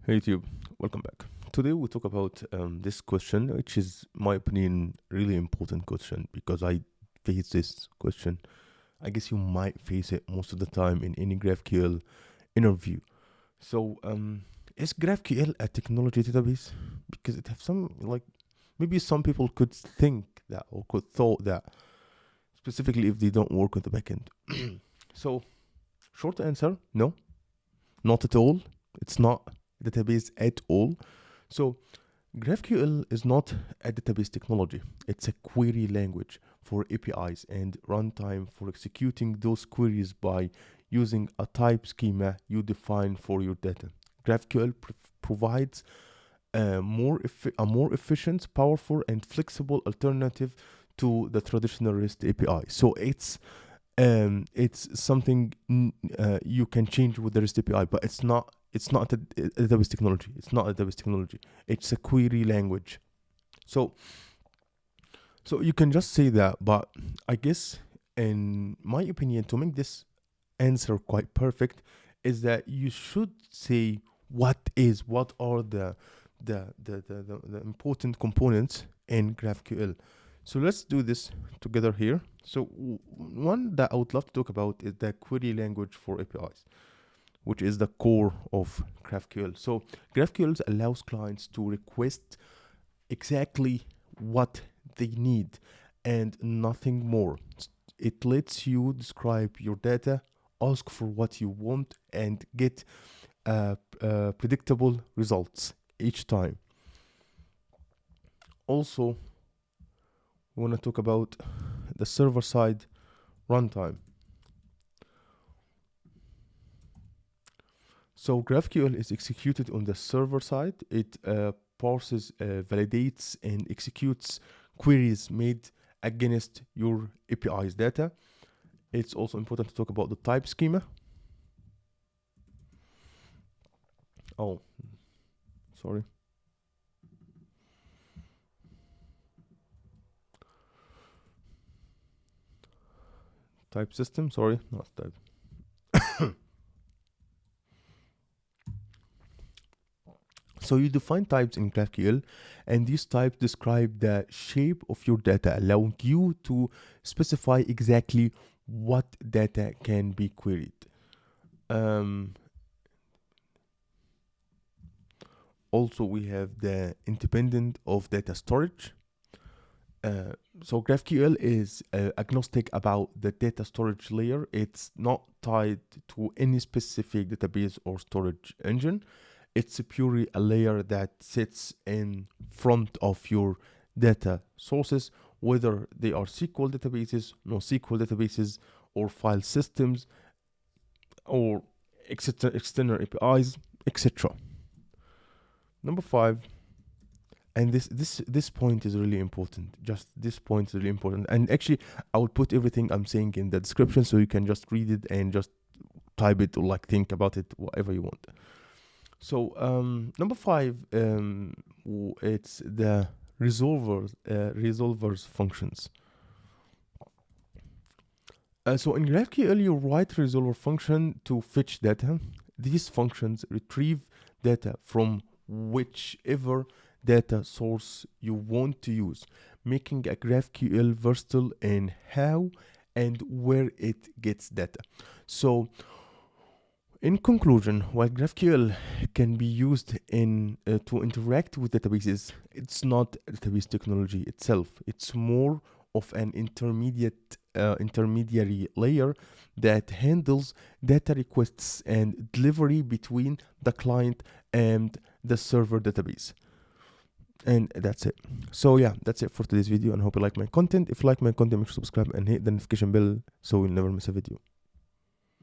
Hey YouTube, welcome back. Today we talk about this question, which is, my opinion, really important question because I face this question. I guess you might face it most of the time in any GraphQL interview. So, is GraphQL a technology database? Because it have some maybe some people could think that or could thought that, specifically if they don't work on the backend. So, short answer, no, not at all. It's not a database at all. So GraphQL is not a database technology. It's a query language for APIs and runtime for executing those queries by using a type schema you define for your data. GraphQL provides a more efficient, powerful, and flexible alternative to the traditional REST API. So it's something you can change with the REST API, but it's not a database technology. It's not a database technology. It's a query language. So you can just say that, but I guess, in my opinion, to make this answer quite perfect, is that you should say what are the important components in GraphQL. So let's do this together here. So one that I would love to talk about is the query language for APIs, which is the core of GraphQL. So GraphQL allows clients to request exactly what they need and nothing more. It lets you describe your data, ask for what you want, and get predictable results each time. Also, we want to talk about the server side runtime. So GraphQL is executed on the server side. It parses, validates, and executes queries made against your API's data. It's also important to talk about the type schema. Oh, sorry. Type system, sorry, not type. So you define types in GraphQL, and these types describe the shape of your data, allowing you to specify exactly what data can be queried. Also, we have the independent of data storage. So GraphQL is agnostic about the data storage layer. It's not tied to any specific database or storage engine. It's purely a layer that sits in front of your data sources, whether they are SQL databases, NoSQL databases, or file systems, or external APIs, etc. Number 5, and this point is really important. Just this point is really important. And actually, I will put everything I'm saying in the description so you can just read it and just type it or think about it, whatever you want. So number 5, it's the resolvers functions. So in GraphQL, you write resolver function to fetch data. These functions retrieve data from whichever data source you want to use, making a GraphQL versatile in how and where it gets data. So in conclusion, while GraphQL can be used to interact with databases, it's not a database technology itself. It's more of an intermediary layer that handles data requests and delivery between the client and the server database. And that's it. So yeah, that's it for today's video, and I hope you like my content. If you like my content, make sure to subscribe and hit the notification bell so you'll never miss a video.